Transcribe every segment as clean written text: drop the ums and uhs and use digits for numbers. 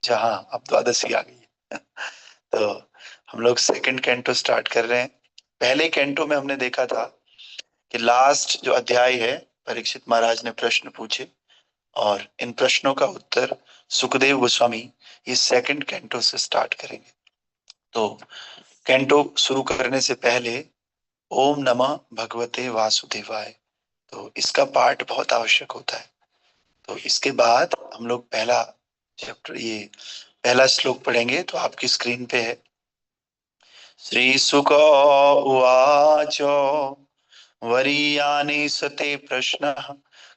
जहाँ अब द्वादशी आ गई है। तो हम लोग सेकंड कैंटो स्टार्ट कर रहे हैं। पहले कैंटो में हमने देखा था कि लास्ट जो अध्याय है, परीक्षित महाराज ने प्रश्न पूछे और इन प्रश्नों का उत्तर सुखदेव गोस्वामी ये सेकंड कैंटो से स्टार्ट करेंगे। तो कैंटो शुरू करने से पहले ओम नमः भगवते वासुदेवाय, तो इसका पाठ बहुत आवश्यक होता है। तो इसके बाद हम लोग पहला चैप्टर, ये पहला श्लोक पढ़ेंगे। तो आपकी स्क्रीन पे है। श्री सुक उवाच वरीयानि सते प्रश्नः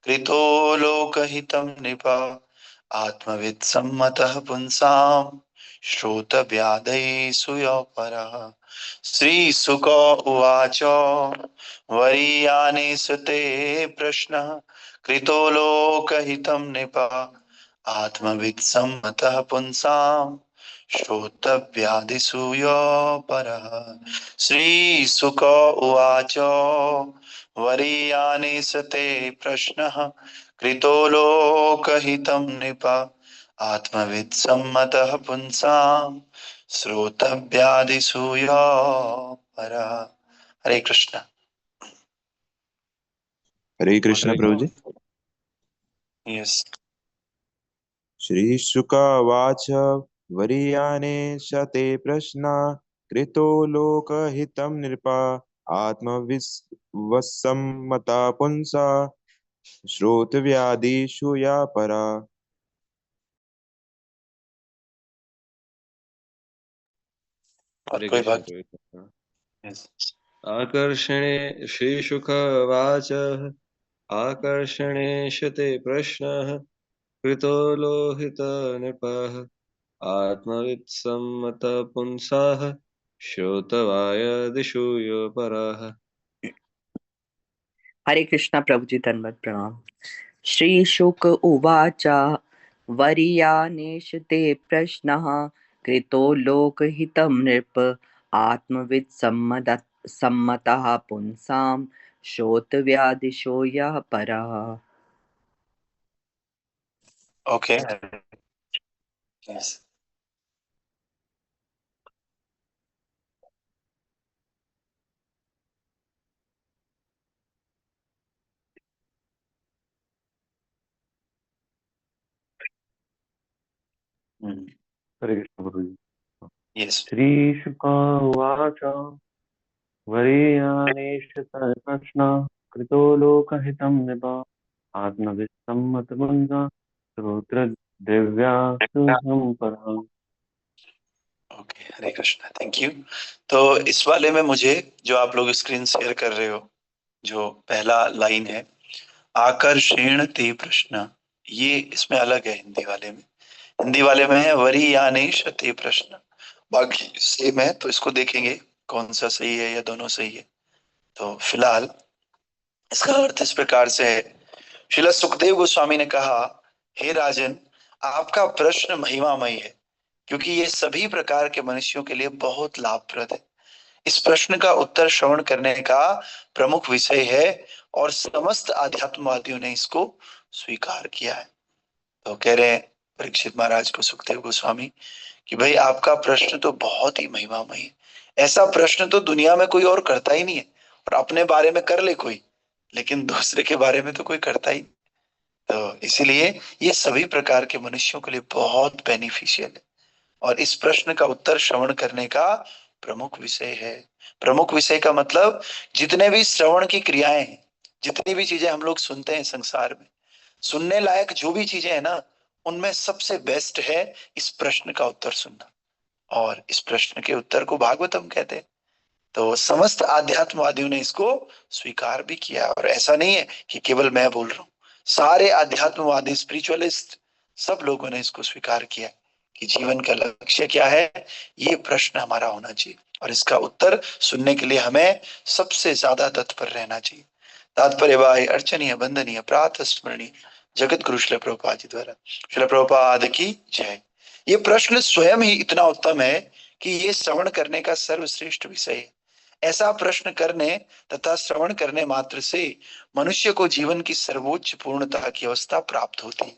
कृतो लोकहितं नृप आत्मवित् सम्मतः पुंसाम् श्रोतव्याधैषु यो परः। श्रीशुक उवाच वरीयानि सुते प्रश्नः कृतो लोकहितं नृप आत्मवित् सम्मतः पुंसाम् श्रोतव्याधिषु यो परः। श्रीशुक उवाच वरीयानि सते प्रश्नः कृतो लोकहितं नृप आत्मवित् सम्मतः पुंसाम् श्रोतव्यादिषु यो परः। हरे कृष्ण। हरे कृष्ण प्रभु जी। यस। श्रीशुकावाच वरीयाने शते प्रश्ना कृतो लोकहितं नृपा आत्मविश्वसम्मता पुंसा श्रोतव्यादिषु या परा। और हरे कोई कृष्ण भक्त? प्रभु। यस। आकर्षणे श्रीशुकवाच आकर्षणे शते प्रश्नः कृतो लोहितनृपः आत्मवित्सम्मतः पुंसाः श्रोतवाय दिशु यो परः। हरे कृष्णा प्रभु जी, धन्यवाद प्रणाम। श्री शुक उवाच वरीयानेशते प्रश्नः कृतो लोकहितं नृप आत्मवित् सम्मतः पुंसां श्रोतव्यादिशो यः परः। ओके। यस। हरे कृष्ण गुरु जी। यस। श्रीशुक उवाच वरीयानेशतः कृतो लोकहितं नृप आत्मविस्सम्मतमुञ्जा श्रोत्रदिव्यासुहं परः। Okay, Hare Krishna, thank you. तो इस वाले में मुझे, जो आप लोग स्क्रीन शेयर कर रहे हो, जो पहला लाइन है आकर्षेण ते प्रश्न, ये इसमें अलग है। हिंदी वाले में है वरीयानेश ते प्रश्न, बाकी सेम है। तो इसको देखेंगे कौन सा सही है या दोनों सही है। तो फिलहाल इसका अर्थ इस प्रकार से है। श्रील सुखदेव गोस्वामी ने कहा, हे राजन, आपका प्रश्न महिमामय है, क्योंकि ये सभी प्रकार के मनुष्यों के लिए बहुत लाभप्रद है। इस प्रश्न का उत्तर श्रवण करने का प्रमुख विषय है और समस्त आध्यात्मवादियों ने इसको स्वीकार किया है। तो कह रहे हैं परीक्षित महाराज को सुखदेव गोस्वामी कि भाई आपका प्रश्न तो बहुत ही महिमामय है। ऐसा प्रश्न तो दुनिया में कोई और करता ही नहीं है। और अपने बारे में कर ले कोई, लेकिन दूसरे के बारे में तो कोई करता ही नहीं। तो इसीलिए ये सभी प्रकार के मनुष्यों के लिए बहुत बेनिफिशियल है और इस प्रश्न का उत्तर श्रवण करने का प्रमुख विषय है। प्रमुख विषय का मतलब जितने भी श्रवण की क्रियाएं हैं, जितनी भी चीजें हम लोग सुनते हैं संसार में, सुनने लायक जो भी चीजें हैं ना, उनमें सबसे बेस्ट है इस प्रश्न का उत्तर सुनना। और इस प्रश्न के उत्तर को भागवतम कहते हैं। तो समस्त आध्यात्मवादियों ने इसको स्वीकार भी किया। और ऐसा नहीं है कि केवल मैं बोल रहा हूं, सारे आध्यात्मवादी स्पिरिचुअलिस्ट सब लोगों ने इसको स्वीकार किया कि जीवन का लक्ष्य क्या है, ये प्रश्न हमारा होना चाहिए और इसका उत्तर सुनने के लिए हमें सबसे ज्यादा तत्पर रहना चाहिए। तात्पर्य भाई अर्चनीय वंदनीय प्रातः स्मरणीय जगत गुरु श्रील प्रभुपाद जी द्वारा। श्रील प्रभुपाद की जय। ये प्रश्न स्वयं ही इतना उत्तम है कि ये श्रवण करने का सर्वश्रेष्ठ विषय है। ऐसा प्रश्न करने तथा श्रवण करने मात्र से मनुष्य को जीवन की सर्वोच्च पूर्णता की अवस्था प्राप्त होती है।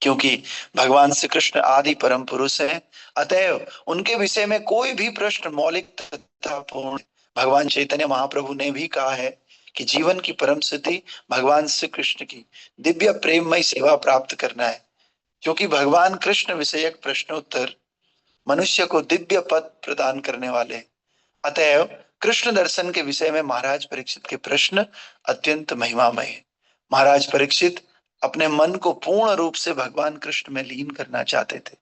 क्योंकि भगवान श्री कृष्ण आदि परम पुरुष हैं, अतएव उनके विषय में कोई भी प्रश्न मौलिक तथा पूर्ण। भगवान चैतन्य महाप्रभु ने भी कहा है कि जीवन की परम सिद्धि भगवान श्री कृष्ण की दिव्य प्रेममय सेवा प्राप्त करना है, क्योंकि भगवान कृष्ण विषयक प्रश्नोत्तर मनुष्य को दिव्य पद प्रदान करने वाले हैं। अतएव कृष्ण दर्शन के विषय में महाराज परीक्षित के प्रश्न अत्यंत महिमामय है। महाराज परीक्षित अपने मन को पूर्ण रूप से भगवान कृष्ण में लीन करना चाहते थे,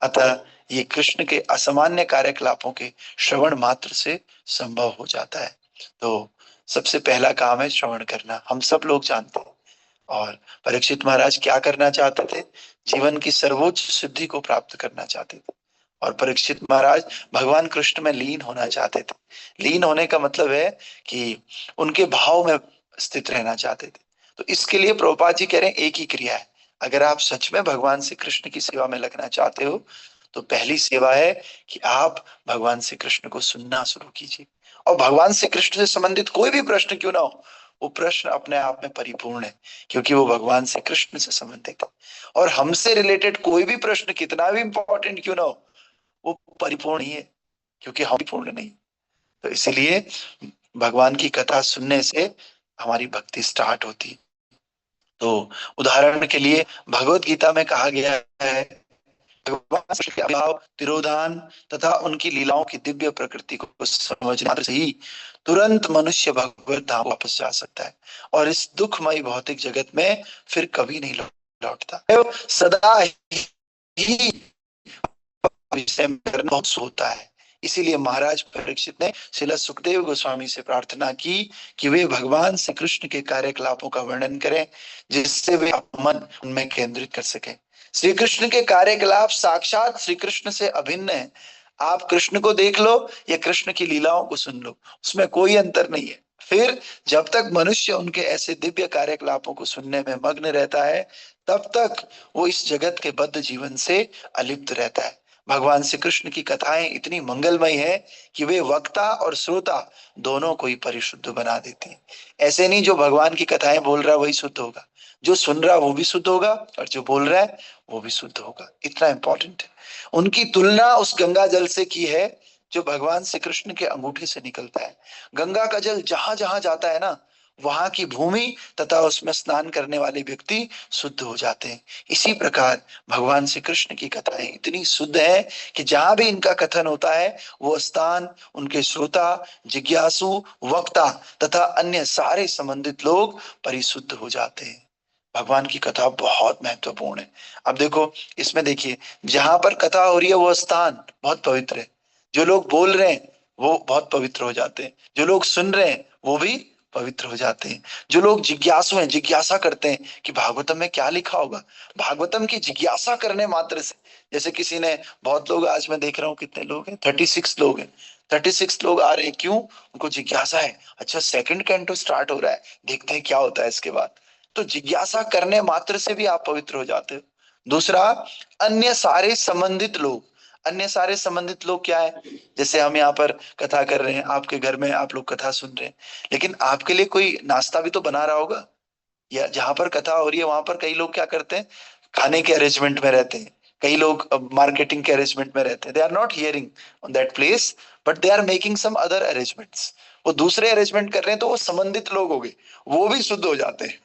अतः ये कृष्ण के असामान्य कार्यकलापों के श्रवण मात्र से संभव हो जाता है। तो सबसे पहला काम है श्रवण करना, हम सब लोग जानते हैं। और परीक्षित महाराज क्या करना चाहते थे? जीवन की सर्वोच्च सिद्धि को प्राप्त करना चाहते थे। और परीक्षित महाराज भगवान कृष्ण में लीन होना चाहते थे। लीन होने का मतलब है कि उनके भाव में स्थित रहना चाहते थे। तो इसके लिए प्रभुपाद जी कह रहे हैं एक ही क्रिया है। अगर आप सच में भगवान श्री कृष्ण की सेवा में लगना चाहते हो तो पहली सेवा है कि आप भगवान श्री कृष्ण को सुनना शुरू कीजिए। और भगवान श्री कृष्ण से संबंधित कोई भी प्रश्न क्यों ना हो, वो प्रश्न अपने आप में परिपूर्ण है, क्योंकि वो भगवान श्री कृष्ण से संबंधित है। और हमसे रिलेटेड कोई भी प्रश्न कितना भी इंपॉर्टेंट क्यों ना हो, वो परिपूर्ण ही है, क्योंकि हम पूर्ण नहीं। तो इसीलिए भगवान की कथा सुनने से हमारी भक्ति स्टार्ट होती। तो उदाहरण के लिए भगवत गीता में कहा गया है, भगवान श्री कृष्ण के भाव, तिरोधान तथा उनकी लीलाओं की दिव्य प्रकृति को समझने मात्र से ही तुरंत मनुष्य भगवत धाम वापस जा सकता है और इस दुखमय भौतिक जगत में फिर कभी नहीं लौटता। सदा ही विषय में करना होता है। इसीलिए महाराज परीक्षित ने श्रील सुखदेव गोस्वामी से प्रार्थना की कि वे भगवान श्री कृष्ण के कार्यकलापों का वर्णन करें, जिससे वे मन उनमें केंद्रित कर सके। श्री कृष्ण के कार्यकलाप साक्षात श्री कृष्ण से अभिन्न है। आप कृष्ण को देख लो या कृष्ण की लीलाओं को सुन लो, उसमें कोई अंतर नहीं है। फिर जब तक मनुष्य उनके ऐसे दिव्य कार्यकलापों को सुनने में मग्न रहता है, तब तक वो इस जगत के बद्ध जीवन से अलिप्त रहता है। भगवान श्री कृष्ण की कथाएं इतनी मंगलमय है कि वे वक्ता और श्रोता दोनों को ही परिशुद्ध बना देती हैं। ऐसे नहीं जो भगवान की कथाएं बोल रहा है वही शुद्ध होगा, जो सुन रहा वो भी शुद्ध होगा और जो बोल रहा है वो भी शुद्ध होगा। इतना इंपॉर्टेंट है। उनकी तुलना उस गंगा जल से की है जो भगवान श्री कृष्ण के अंगूठे से निकलता है। गंगा का जल जहां जहां जाता है ना, वहां की भूमि तथा उसमें स्नान करने वाले व्यक्ति शुद्ध हो जाते हैं। इसी प्रकार भगवान श्री कृष्ण की कथाएं इतनी शुद्ध है कि जहां भी इनका कथन होता है वो स्थान, उनके श्रोता, जिज्ञासु, वक्ता तथा अन्य सारे संबंधित लोग परिशुद्ध हो जाते हैं। भगवान की कथा बहुत महत्वपूर्ण है। अब देखो इसमें देखिए, जहां पर कथा हो रही है वो स्थान बहुत पवित्र है, जो लोग बोल रहे हैं वो बहुत पवित्र हो जाते हैं, जो लोग सुन रहे हैं वो भी पवित्र हो जाते हैं, जो लोग जिज्ञासु हैं, जिज्ञासा करते हैं कि भागवतम में क्या लिखा होगा, भागवतम की जिज्ञासा करने मात्र से, जैसे किसी ने, बहुत लोग आज मैं देख रहा हूँ कितने लोग हैं, 36 लोग हैं, 36 लोग आ रहे हैं, क्यों? उनको जिज्ञासा है, अच्छा सेकंड कैंटो स्टार्ट हो रहा है, देखते हैं क्या होता है इसके बाद। तो जिज्ञासा करने मात्र से भी आप पवित्र हो जाते हो। दूसरा, अन्य सारे संबंधित लोग, अन्य सारे संबंधित लोग क्या है? जैसे हम यहाँ पर कथा कर रहे हैं, आपके घर में आप लोग कथा सुन रहे हैं, लेकिन आपके लिए कोई नाश्ता भी तो बना रहा होगा, या जहां पर कथा हो रही है वहां पर कई लोग क्या करते हैं, खाने के अरेंजमेंट में रहते हैं, कई लोग मार्केटिंग के अरेंजमेंट में रहते हैं। They are not hearing on that place, but they are making some other arrangements. वो दूसरे अरेंजमेंट कर रहे हैं, तो वो संबंधित लोग हो गए, वो भी शुद्ध हो जाते हैं।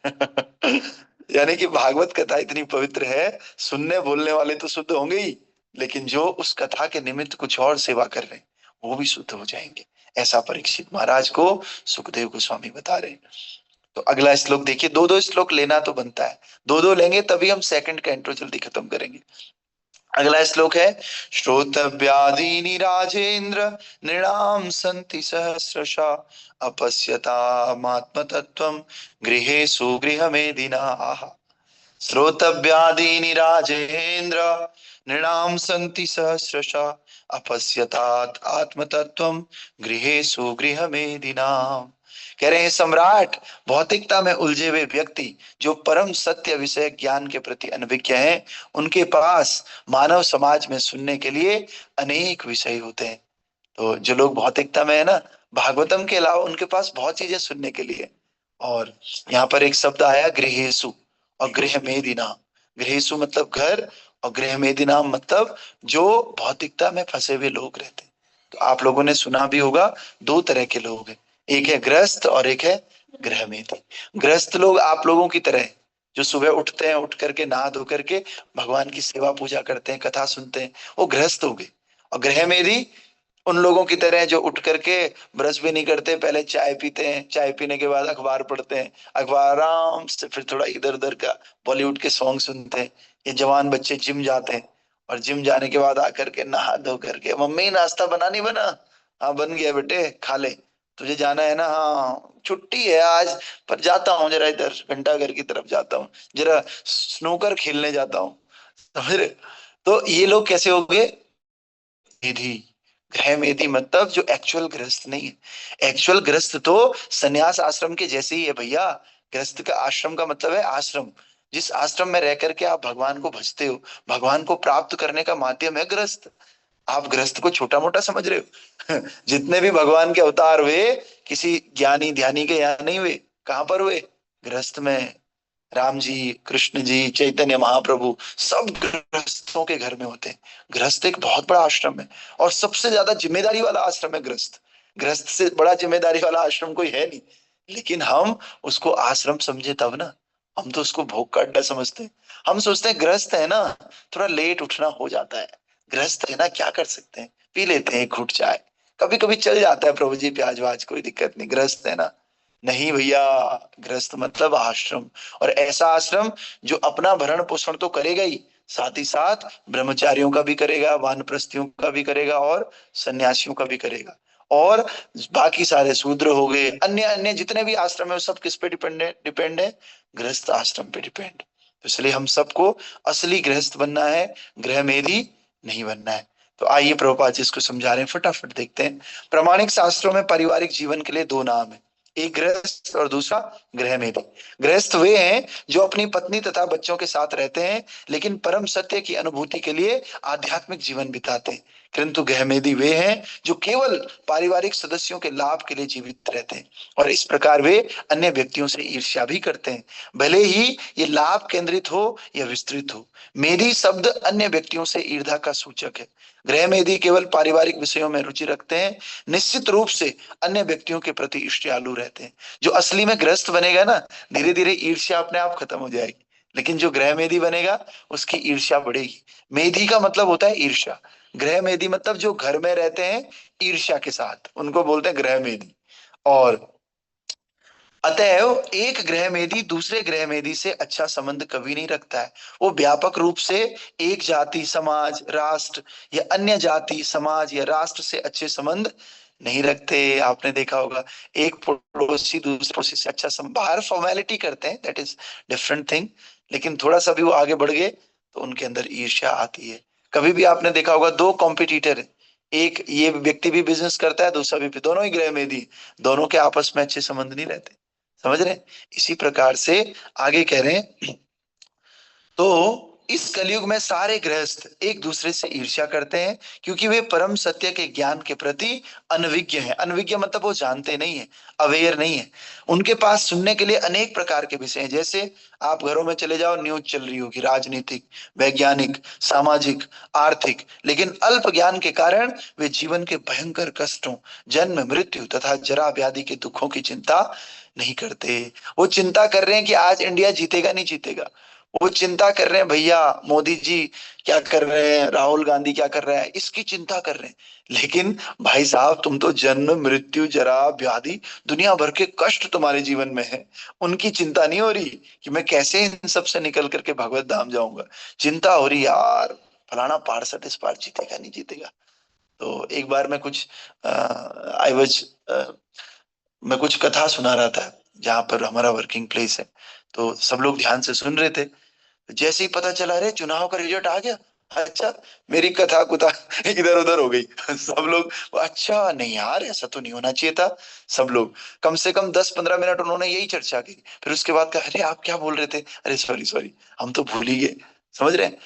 यानी कि भागवत कथा इतनी पवित्र है, सुनने बोलने वाले तो शुद्ध होंगे ही, लेकिन जो उस कथा के निमित्त कुछ और सेवा कर रहे हैं वो भी शुद्ध हो जाएंगे। ऐसा परीक्षित महाराज को सुखदेव गोस्वामी बता रहे हैं। तो अगला श्लोक देखिए, दो दो श्लोक लेना तो बनता है, दो दो लेंगे तभी हम सेकंड कैंटो जल्दी खत्म करेंगे। अगला श्लोक है, श्रोतव्यादीनि राजेंद्र नृणाम संति सहस्रशा अपश्यतामात्मतत्त्वं गृहेषु गृहमेदिनाः। श्रोतव्यादीनि राजेंद्र नृणाम संति सहस्रशा अपश्यतात आत्मतत्त्वं गृहेषु गृहमेदिनाः। कह रहे हैं सम्राट, भौतिकता में उलझे हुए व्यक्ति जो परम सत्य विषय ज्ञान के प्रति अनभिज्ञ हैं, उनके पास मानव समाज में सुनने के लिए अनेक विषय होते हैं। तो जो लोग भौतिकता में है ना, भागवतम के अलावा उनके पास बहुत चीजें सुनने के लिए। और यहाँ पर एक शब्द आया गृहेषु और गृह मेदिना। गृहेशु मतलब घर, और गृह मेदिनाम मतलब जो भौतिकता में फंसे हुए लोग रहते हैं। तो आप लोगों ने सुना भी होगा, दो तरह के लोग हैं, एक है गृहस्थ और एक है गृह मेदी। गृहस्थ लोग आप लोगों की तरह हैं, जो सुबह उठते हैं, उठ करके नहा धो करके भगवान की सेवा पूजा करते हैं, कथा सुनते हैं, वो गृहस्थ हो गए। और गृह मेदी उन लोगों की तरह जो उठ करके ब्रश भी नहीं करते, पहले चाय पीते हैं, चाय पीने के बाद अखबार पढ़ते हैं, अखबार आराम से, फिर थोड़ा इधर उधर का बॉलीवुड के सॉन्ग सुनते हैं। ये जवान बच्चे जिम जाते हैं, और जिम जाने के बाद आकर के नहा धो करके, मम्मी नाश्ता बना नहीं बना? हाँ बन गया बेटे, खा ले। तुझे जाना है ना? हाँ छुट्टी है आज, पर जाता हूँ जरा इधर घंटाघर की तरफ जाता हूँ, जरा स्नूकर खेलने जाता हूँ। समझ रहे? तो ये लोग कैसे हो गए? मेधी। गृह मेधी मतलब जो एक्चुअल गृहस्थ नहीं है। एक्चुअल गृहस्थ तो सन्यास आश्रम के जैसे ही है भैया। गृहस्थ का आश्रम का मतलब है आश्रम, जिस आश्रम में रह करके आप भगवान को भजते हो, भगवान को प्राप्त करने का माध्यम है गृहस्थ। आप गृहस्थ को छोटा मोटा समझ रहे हो? जितने भी भगवान के अवतार हुए, किसी ज्ञानी ध्यानी के यहाँ नहीं हुए। कहाँ पर हुए? गृहस्थ में। राम जी, कृष्ण जी, चैतन्य महाप्रभु, सब गृहस्थों के घर में होते हैं। गृहस्थ एक बहुत बड़ा आश्रम है, और सबसे ज्यादा जिम्मेदारी वाला आश्रम है गृहस्थ। गृहस्थ से बड़ा जिम्मेदारी वाला आश्रम कोई है नहीं, लेकिन हम उसको आश्रम समझे तब ना। हम तो उसको भोग का अड्डा समझते हैं। हम सोचते हैं गृहस्थ है ना, थोड़ा लेट उठना हो जाता है, गृहस्थ है ना, क्या कर सकते हैं, पी लेते हैं एक घूंट चाय, कभी कभी चल जाता है प्रभु जी प्याज वाज, कोई दिक्कत नहीं, गृहस्थ है ना। नहीं भैया, गृहस्थ मतलब आश्रम। और ऐसा आश्रम जो अपना भरण पोषण तो करेगा ही, साथ ही साथ ब्रह्मचारियों का भी करेगा, वानप्रस्थियों का भी करेगा, और सन्यासियों का भी करेगा। और बाकी सारे शूद्र हो गए, अन्य अन्य जितने भी आश्रम है, वो सब किस पे डिपेंड है? गृहस्थ आश्रम पे डिपेंड। तो इसलिए हम सबको असली गृहस्थ बनना है, गृह मेधी नहीं बनना है। तो आइए प्रभुपाद जी इसको समझा रहे हैं, फटाफट देखते हैं। प्रामाणिक शास्त्रों में पारिवारिक जीवन के लिए दो नाम है, एक गृहस्थ और दूसरा गृह मेधी। गृहस्थ वे हैं जो अपनी पत्नी तथा बच्चों के साथ रहते हैं, लेकिन परम सत्य की अनुभूति के लिए आध्यात्मिक जीवन बिताते हैं। किंतु गृह मेधी वे हैं जो केवल पारिवारिक सदस्यों के लाभ के लिए जीवित रहते हैं, और इस प्रकार वे अन्य व्यक्तियों से ईर्ष्या भी करते हैं, भले ही ये लाभ केंद्रित हो या विस्तृत हो। मेधी शब्द अन्य व्यक्तियों से ईर्ष्या का सूचक है। गृह मेधी केवल पारिवारिक विषयों में रुचि रखते हैं, निश्चित रूप से अन्य व्यक्तियों के प्रति ईर्ष्यालु रहते हैं। जो असली में गृहस्थ बनेगा ना, धीरे धीरे ईर्ष्या अपने आप खत्म हो जाएगी, लेकिन जो गृह मेधी बनेगा उसकी ईर्ष्या बढ़ेगी। मेधी का मतलब होता है ईर्ष्या, गृह मेधी मतलब जो घर में रहते हैं ईर्ष्या के साथ, उनको बोलते हैं गृह मेधी। और अतएव एक गृह मेधी दूसरे गृह मेधी से अच्छा संबंध कभी नहीं रखता है। वो व्यापक रूप से एक जाति, समाज, राष्ट्र या अन्य जाति, समाज या राष्ट्र से अच्छे संबंध नहीं रखते। आपने देखा होगा, एक पड़ोसी दूसरे पड़ोसी से अच्छा संबंध, बाहर फॉर्मेलिटी करते हैं, दैट इज डिफरेंट थिंग, लेकिन थोड़ा सा भी वो आगे बढ़ गए तो उनके अंदर ईर्ष्या आती है। कभी भी आपने देखा होगा, दो कॉम्पिटिटर है, एक ये व्यक्ति भी बिजनेस करता है, दूसरा भी, दोनों ही गृह मेधी, दोनों के आपस में अच्छे संबंध नहीं रहते। समझ रहे हैं? इसी प्रकार से आगे कह रहे हैं, तो इस कलयुग में सारे गृहस्थ एक दूसरे से ईर्ष्या करते हैं, क्योंकि वे परम सत्य के ज्ञान के प्रति अनविज्ञ हैं। अनविज्ञ मतलब वो जानते नहीं है, अवेयर नहीं है। उनके पास सुनने के लिए अनेक प्रकार के विषय हैं। जैसे आप घरों में चले जाओ, न्यूज चल रही होगी, राजनीतिक, वैज्ञानिक, सामाजिक, आर्थिक, लेकिन अल्प ज्ञान के कारण वे जीवन के भयंकर कष्टों, जन्म, मृत्यु तथा जरा व्याधि के दुखों की चिंता नहीं करते। वो चिंता कर रहे हैं कि आज इंडिया जीतेगा नहीं जीतेगा, वो चिंता कर रहे हैं भैया मोदी जी क्या कर रहे हैं, राहुल गांधी क्या कर रहा है, इसकी चिंता कर रहे हैं। लेकिन भाई साहब, तुम तो जन्म, मृत्यु, जरा व्याधि, दुनिया भर के कष्ट तुम्हारे जीवन में है, उनकी चिंता नहीं हो रही कि मैं कैसे इन सब से निकल करके भगवत धाम जाऊंगा। चिंता हो रही यार, फलाना पार्षद इस बार जीतेगा नहीं जीतेगा। तो एक बार मैं कुछ आई वॉज मैं कुछ कथा सुना रहा था, जहाँ पर हमारा वर्किंग प्लेस है, तो सब लोग ध्यान से सुन रहे थे। जैसे ही पता चला, रे चुनाव का रिजल्ट आ गया, अच्छा, मेरी कथा कुथा इधर उधर हो गई। सब लोग, अच्छा नहीं यार, ऐसा तो नहीं होना चाहिए था। सब लोग कम से कम 10-15 मिनट उन्होंने यही चर्चा की। फिर उसके बाद कहा, अरे आप क्या बोल रहे थे? अरे सॉरी सॉरी, हम तो भूल ही गए। समझ रहे हैं?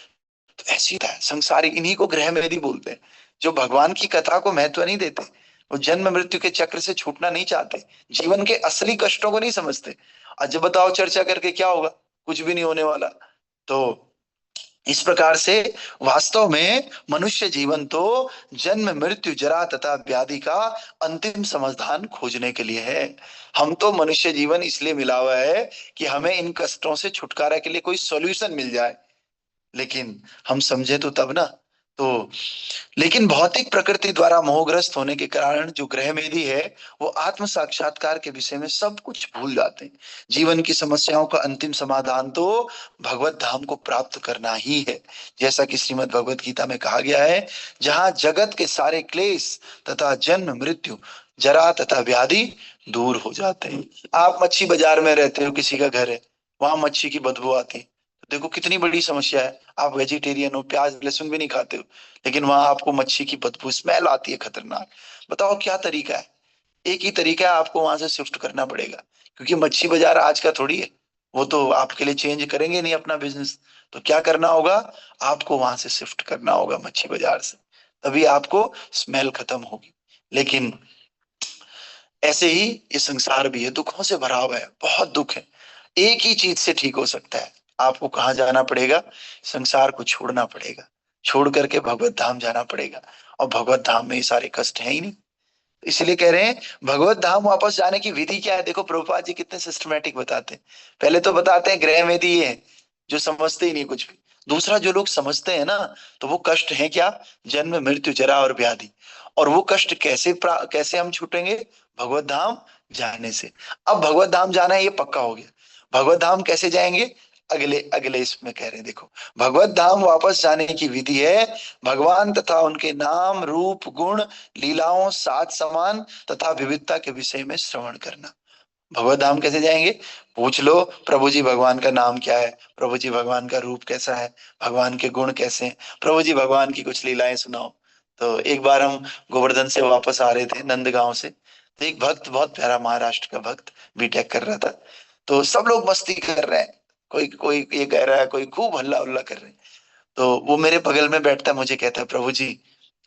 तो ऐसी था संसारी, इन्हीं को गृह मेधी बोलते हैं, जो भगवान की कथा को महत्व नहीं देते। वो जन्म मृत्यु के चक्र से छूटना नहीं चाहते, जीवन के असली कष्टों को नहीं समझते। आज बताओ चर्चा करके क्या होगा? कुछ भी नहीं होने वाला। तो इस प्रकार से वास्तव में मनुष्य जीवन तो जन्म मृत्यु जरा तथा व्याधि का अंतिम समाधान खोजने के लिए है। हम तो मनुष्य जीवन इसलिए मिला हुआ है कि हमें इन कष्टों से छुटकारा के लिए कोई सॉल्यूशन मिल जाए, लेकिन हम समझे तो तब ना। तो लेकिन भौतिक प्रकृति द्वारा मोहग्रस्त होने के कारण जो ग्रह मेधी है वो आत्म साक्षात्कार के विषय में सब कुछ भूल जाते हैं। जीवन की समस्याओं का अंतिम समाधान तो भगवत धाम को प्राप्त करना ही है, जैसा कि श्रीमद् भगवत गीता में कहा गया है, जहां जगत के सारे क्लेश तथा जन्म मृत्यु जरा तथा व्याधि दूर हो जाते हैं। आप मच्छी बाजार में रहते हो, किसी का घर है, वहां मच्छी की बदबू आती है, देखो कितनी बड़ी समस्या है। आप वेजिटेरियन हो, प्याज लहसुन भी नहीं खाते हो, लेकिन वहां आपको मच्छी की बदबू स्मेल आती है खतरनाक। बताओ क्या तरीका है? एक ही तरीका है, आपको वहां से शिफ्ट करना पड़ेगा, क्योंकि मच्छी बाजार आज का थोड़ी है, वो तो आपके लिए चेंज करेंगे नहीं अपना बिजनेस। तो क्या करना होगा? आपको वहां से शिफ्ट करना होगा मच्छी बाजार से, तभी आपको स्मेल खत्म होगी। लेकिन ऐसे ही ये संसार भी है, दुखों से भरा हुआ है, बहुत दुख है। एक ही चीज से ठीक हो सकता है, आपको कहाँ जाना पड़ेगा? संसार को छोड़ना पड़ेगा, छोड़ करके भगवत धाम जाना पड़ेगा। और भगवत धाम में ये सारे कष्ट है ही नहीं, इसलिए कह रहे हैं भगवत धाम वापस जाने की विधि क्या है। देखो प्रभुपाद जी कितने सिस्टमेटिक बताते हैं। पहले तो बताते हैं ग्रह मेदी ये है, जो समझते ही नहीं कुछ भी। दूसरा, जो लोग समझते हैं ना, तो वो कष्ट है क्या? जन्म मृत्यु जरा और व्याधि। और वो कष्ट कैसे हम छूटेंगे? भगवत धाम जाने से। अब भगवत धाम जाना है ये पक्का हो गया। भगवत धाम कैसे जाएंगे? अगले अगले इसमें कह रहे हैं, देखो भगवत धाम वापस जाने की विधि है भगवान तथा उनके नाम रूप गुण लीलाओं सात समान तथा विविधता के विषय में श्रवण करना। भगवत धाम कैसे जाएंगे? पूछ लो प्रभु जी भगवान का नाम क्या है, प्रभु जी भगवान का रूप कैसा है, भगवान के गुण कैसे हैं, प्रभु जी भगवान की कुछ लीलाएं सुनाओ। तो एक बार हम गोवर्धन से वापस आ रहे थे नंदगांव से, तो एक भक्त, बहुत प्यारा महाराष्ट्र का भक्त, बीटेक कर रहा था। तो सब लोग मस्ती कर रहे हैं, कोई कोई ये कह रहा है, कोई खूब हल्ला उल्ला कर रहे हैं। तो वो मेरे बगल में बैठता है, मुझे कहता है प्रभु जी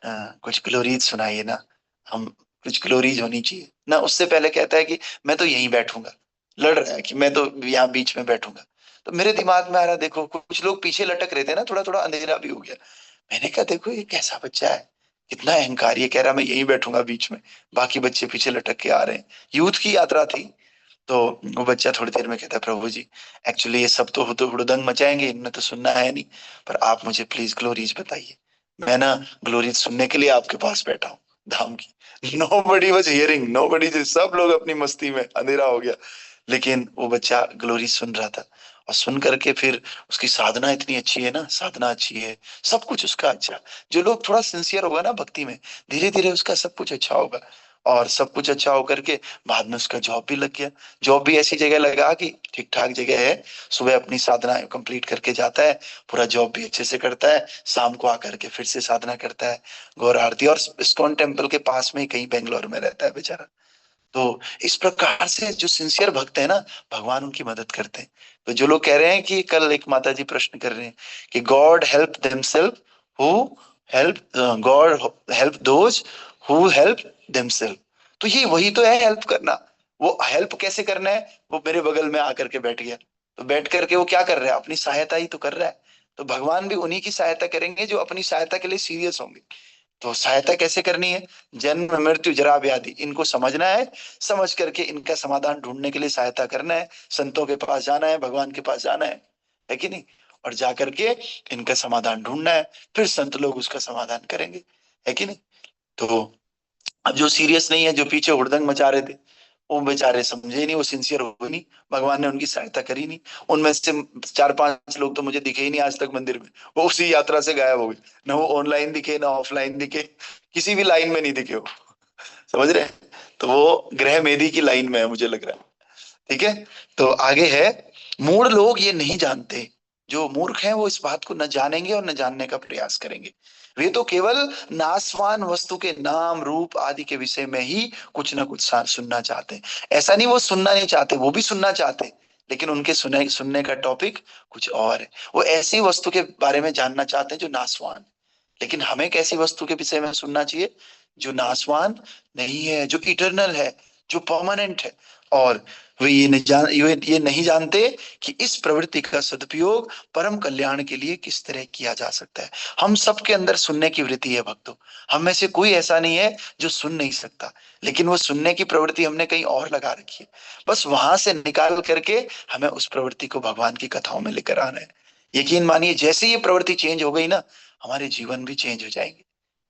कुछ ग्लोरीज सुनाइए ना, हम कुछ ग्लोरीज होनी चाहिए ना। उससे पहले कहता है कि मैं तो यहीं बैठूंगा, लड़ रहा है कि मैं तो यहाँ बीच में बैठूंगा। तो मेरे दिमाग में आ रहा, देखो कुछ लोग पीछे लटक रहे थे ना, थोड़ा थोड़ा अंधेरा भी हो गया। मैंने कहा देखो ये कैसा बच्चा है, कितना अहंकार, ये कह रहा मैं यहीं बैठूंगा बीच में, बाकी बच्चे पीछे लटक के आ रहे हैं। यूथ की यात्रा थी। तो वो बच्चा थोड़ी देर में कहता है प्रभु जी एक्चुअली ये सब तो हुड़दंग मचाएंगे, इनने तो सुनना है नहीं, पर आप मुझे प्लीज ग्लोरीज बताइए। मैं ना ग्लोरीज सुनने के लिए आपके पास बैठा हूँ धाम की। नोबडी वाज हियरिंग, नोबडी, सब लोग अपनी मस्ती में, अंधेरा हो गया, लेकिन वो बच्चा ग्लोरीज सुन रहा था। और सुन करके फिर उसकी साधना इतनी अच्छी है ना, साधना अच्छी है, सब कुछ उसका अच्छा। जो लोग थोड़ा सिंसियर होगा ना भक्ति में, धीरे धीरे उसका सब कुछ अच्छा होगा। और सब कुछ अच्छा होकर के बाद में उसका जॉब भी लग गया। जॉब भी ऐसी जगह लगा कि ठीक ठाक जगह है, सुबह अपनी साधना कंप्लीट करके जाता है, पूरा जॉब भी अच्छे से करता है, शाम को आकर के फिर से साधना करता है, गौर आरती। और इस्कॉन टेम्पल के पास में ही कहीं बेंगलोर में रहता है बेचारा। तो इस प्रकार से जो सिंसियर भक्त है ना, भगवान उनकी मदद करते हैं। तो जो लोग कह रहे हैं कि कल एक माता जी प्रश्न कर रहे हैं कि God help themselves who help, God help those who help themselves. तो ये वही तो है हेल्प करना। वो हेल्प कैसे करना है? वो मेरे बगल में आकर के बैठ गया, तो बैठ करके वो क्या कर रहा है? अपनी सहायता ही तो कर रहा है। तो भगवान भी उन्हीं की सहायता करेंगे जो अपनी सहायता के लिए सीरियस होंगे। तो सहायता कैसे करनी है? जन्म मृत्यु जरा व्याधि, इनको समझना है, समझ करके इनका समाधान ढूंढने के लिए सहायता करना है, संतों के पास जाना है, भगवान के पास जाना है कि नहीं? और जाकर के इनका समाधान ढूंढना है, फिर संत लोग उसका समाधान करेंगे, है कि नहीं? तो अब जो सीरियस नहीं है, जो पीछे हुड़दंग मचा रहे थे, वो बेचारे समझे ही नहीं, वो सिंसियर हो नहीं, भगवान ने उनकी सहायता करी नहीं। उनमें से 4-5 लोग तो मुझे दिखे ही नहीं आज तक मंदिर में, वो उसी यात्रा से गायब हो गए। ना वो ऑनलाइन दिखे, ना ऑफलाइन दिखे, किसी भी लाइन में नहीं दिखे वो, समझ रहे हैं? तो वो ग्रह मेदी की लाइन में है मुझे लग रहा है। ठीक है, तो आगे है, मूढ़ लोग ये नहीं जानते, जो मूर्ख हैं वो इस बात को न जानेंगे और न जानने का प्रयास करेंगे। वे तो केवल नासवान वस्तु के नाम रूप आदि के विषय में ही कुछ ना कुछ सुनना चाहते हैं। ऐसा नहीं वो सुनना नहीं चाहते, वो भी सुनना चाहते हैं, लेकिन उनके सुनने का टॉपिक कुछ और है। वो ऐसी वस्तु के बारे में जानना चाहते हैं जो नासवान है। लेकिन हमें कैसी वस्तु के विषय में सुनना चाहिए? जो नासवान नहीं है, जो इटर्नल है, जो परमानेंट है। और वे ये नहीं जानते कि इस प्रवृत्ति का सदुपयोग परम कल्याण के लिए किस तरह किया जा सकता है। हम सबके अंदर सुनने की वृत्ति है भक्तों, हम में से कोई ऐसा नहीं है जो सुन नहीं सकता, लेकिन वो सुनने की प्रवृत्ति हमने कहीं और लगा रखी है। बस वहां से निकाल करके हमें उस प्रवृत्ति को भगवान की कथाओं में लेकर आना है। यकीन मानिए जैसे ये प्रवृत्ति चेंज हो गई ना, हमारे जीवन भी चेंज हो जाएंगे।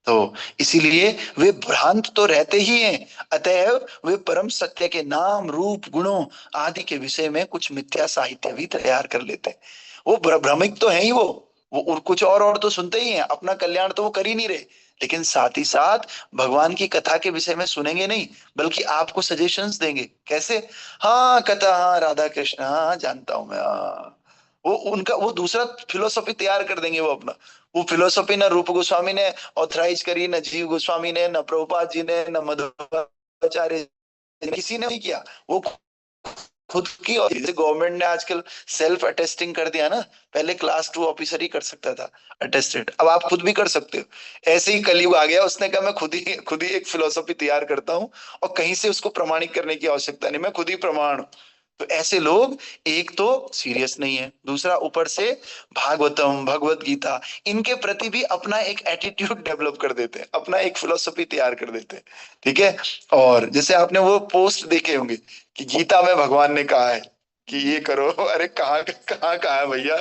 तो इसीलिए वे भ्रांत तो रहते ही हैं, अतएव वे परम सत्य के नाम रूप गुणों आदि के विषय में कुछ मिथ्या साहित्य भी तैयार कर लेते हैं। वो भ्रमिक तो है ही, वो और कुछ और तो सुनते ही हैं, अपना कल्याण तो वो कर ही नहीं रहे, लेकिन साथ ही साथ भगवान की कथा के विषय में सुनेंगे नहीं, बल्कि आपको सजेशंस देंगे। कैसे? हाँ कथा, हाँ राधा कृष्ण, हाँ जानता हूं मैं, हाँ। वो उनका वो दूसरा फिलोसॉफी तैयार कर देंगे वो अपना। वो फिलोसॉफी ना रूप गोस्वामी ने ऑथराइज करी, न जीव गोस्वामी ने, न प्रभुपाद जी ने, न मध्वाचार्य, किसी ने नहीं किया। वो खुद की, और जैसे गवर्नमेंट ने आजकल सेल्फ अटेस्टिंग कर दिया ना, पहले क्लास 2 ऑफिसर ही कर सकता था अटेस्टेड, अब आप खुद भी कर सकते हो। ऐसे ही कलयुग आ गया, उसने कहा मैं खुद ही एक फिलोसॉफी तैयार करता हूँ और कहीं से उसको प्रमाणित करने की आवश्यकता नहीं, मैं खुद ही प्रमाण हूं। तो ऐसे लोग एक तो सीरियस नहीं है, दूसरा ऊपर से भागवतम भगवत गीता इनके प्रति भी अपना एक एटीट्यूड डेवलप कर देते हैं, अपना एक फिलोसॉफी तैयार कर देते हैं। ठीक है। और जैसे आपने वो पोस्ट देखे होंगे कि गीता में भगवान ने कहा है कि ये करो, अरे कहाँ कहाँ कहा है भैया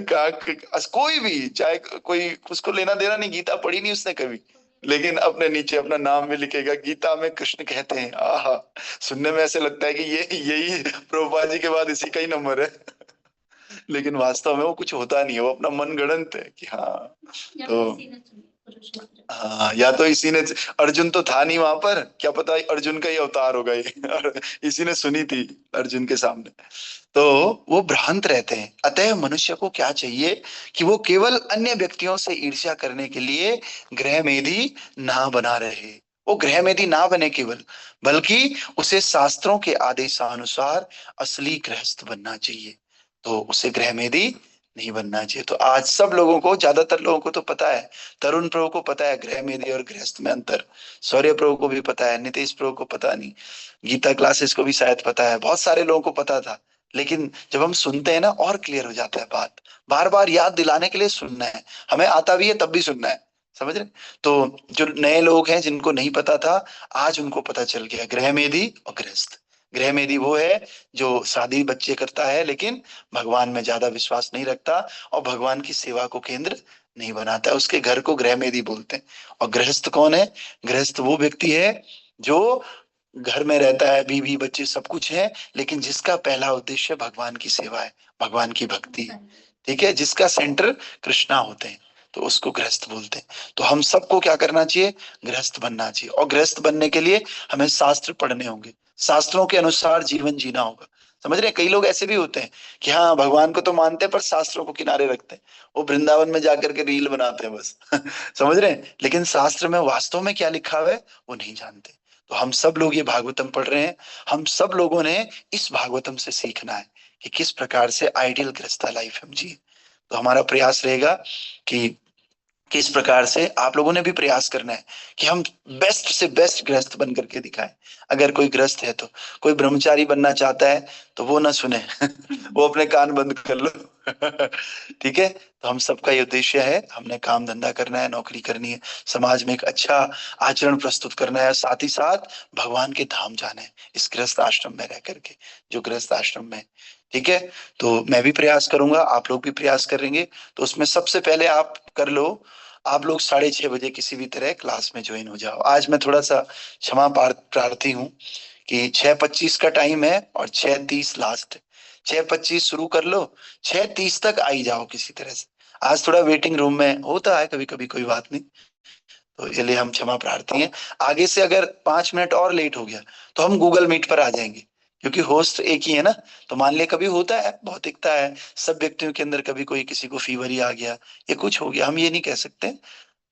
कहा कोई भी, चाहे कोई उसको लेना देना नहीं, गीता पढ़ी नहीं उसने कभी, लेकिन अपने नीचे अपना नाम भी लिखेगा गीता में कृष्ण कहते हैं। आहा, सुनने में ऐसे लगता है कि ये यही प्रभुपाद जी के बाद इसी का ही नंबर है लेकिन वास्तव में वो कुछ होता नहीं है, वो अपना मन गढ़ंत है कि हाँ। तो हाँ, या तो इसी ने, अर्जुन तो था नहीं वहां पर, क्या पता अर्जुन का ही अवतार होगा ये और इसी ने सुनी थी अर्जुन के सामने। तो वो भ्रांत रहते हैं। अतः मनुष्य को क्या चाहिए कि वो केवल अन्य व्यक्तियों से ईर्ष्या करने के लिए गृह मेधी ना बना रहे। वो गृह मेधी ना बने केवल, बल्कि उसे शास्त्रों के आदेशानुसार असली गृहस्थ बनना चाहिए। तो उसे गृह मेधी नहीं बनना चाहिए। तो आज सब लोगों को, ज्यादातर लोगों को तो पता है, तरुण प्रभु को पता है गृह मेधी और गृहस्थ में अंतर, शौर्य प्रभु को भी पता है, नितेश प्रभु को पता नहीं, गीता क्लासेस को भी शायद पता है, बहुत सारे लोगों को पता था। लेकिन जब हम सुनते हैं ना और क्लियर हो जाता है बात। बार बार याद दिलाने के लिए सुनना है, हमें आता भी है तब भी सुनना है, समझ रहे? तो जो नए लोग हैं जिनको नहीं पता था, आज उनको पता चल गया गृह मेधी और गृहस्थ। गृह मेधी वो है जो शादी बच्चे करता है लेकिन भगवान में ज्यादा विश्वास नहीं रखता और भगवान की सेवा को केंद्र नहीं बनाता, उसके घर को गृह मेधी बोलते हैं। और गृहस्थ कौन है? गृहस्थ वो व्यक्ति है जो घर में रहता है, बीवी बच्चे सब कुछ है, लेकिन जिसका पहला उद्देश्य भगवान की सेवा है, भगवान की भक्ति है। ठीक है, जिसका सेंटर कृष्णा होते हैं, तो उसको गृहस्थ बोलते हैं। तो हम सबको क्या करना चाहिए? गृहस्थ बनना चाहिए। और गृहस्थ बनने के लिए हमें शास्त्र पढ़ने होंगे, शास्त्रों के अनुसार जीवन जीना होगा। समझ रहे हैं? कई लोग ऐसे भी होते हैं कि हाँ भगवान को तो मानते हैं पर शास्त्रों को किनारे रखते हैं, वो वृंदावन में जाकर के रील बनाते हैं बस समझ रहे हैं? लेकिन शास्त्र में वास्तव में क्या लिखा हुआ है वो नहीं जानते। तो हम सब लोग ये भागवतम पढ़ रहे हैं, हम सब लोगों ने इस भागवतम से सीखना है कि किस प्रकार से आइडियल गृहस्थ लाइफ हम जिए। तो हमारा प्रयास रहेगा कि किस प्रकार से आप लोगों ने भी प्रयास करना है कि हम बेस्ट से बेस्ट गृहस्थ बन करके दिखाएं। अगर कोई गृहस्थ है तो, कोई ब्रह्मचारी बनना चाहता है तो वो ना सुने वो अपने कान बंद कर लो ठीक है। तो हम सबका ये उद्देश्य है, हमने काम धंधा करना है, नौकरी करनी है, समाज में एक अच्छा आचरण प्रस्तुत करना है, साथ ही साथ भगवान के धाम जाना है इस गृहस्थ आश्रम में रह करके, जो गृहस्थ आश्रम में। ठीक है, तो मैं भी प्रयास करूंगा, आप लोग भी प्रयास करेंगे। तो उसमें सबसे पहले आप कर लो, आप लोग 6:30 बजे किसी भी तरह क्लास में ज्वाइन हो जाओ। आज मैं थोड़ा सा क्षमा प्रार्थी हूँ कि 6:25 का टाइम है और 6:30 लास्ट। 6:25 शुरू कर लो, 6:30 तक आई जाओ किसी तरह से। आज थोड़ा वेटिंग रूम में होता है कभी कभी, कोई बात नहीं, तो इसलिए हम क्षमा प्रार्थी हैं। आगे से अगर 5 मिनट और लेट हो गया तो हम गूगल मीट पर आ जाएंगे, क्योंकि होस्ट एक ही है ना। तो मान लिया कभी होता है, भौतिकता है सब व्यक्तियों के अंदर, कभी कोई किसी को फीवर ही आ गया या कुछ हो गया, हम ये नहीं कह सकते।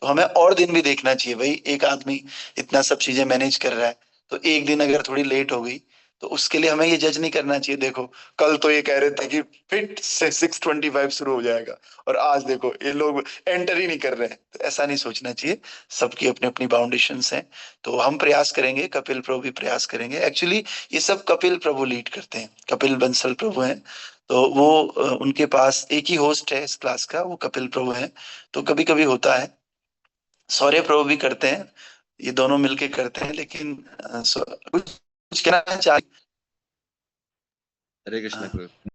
तो हमें और दिन भी देखना चाहिए भाई, एक आदमी इतना सब चीजें मैनेज कर रहा है, तो एक दिन अगर थोड़ी लेट हो गई तो उसके लिए हमें ये जज नहीं करना चाहिए, देखो कल तो ये कह रहे थे कि फिट से 625 शुरू हो जाएगा और आज देखो ये लोग एंटर ही नहीं कर रहे हैं। तो ऐसा नहीं सोचना चाहिए, सबकी अपनी अपनी बाउंडेशंस हैं। तो हम प्रयास करेंगे, कपिल प्रभु भी प्रयास करेंगे। एक्चुअली ये सब कपिल प्रभु लीड करते हैं, कपिल बंसल प्रभु हैं। तो वो उनके पास एक ही होस्ट है इस क्लास का, वो कपिल प्रभु हैं। तो कभी कभी होता है, सौर्य प्रभु भी करते हैं, ये दोनों मिलके करते हैं। लेकिन कुछ कहना चाह हरे कृष्ण प्रभु।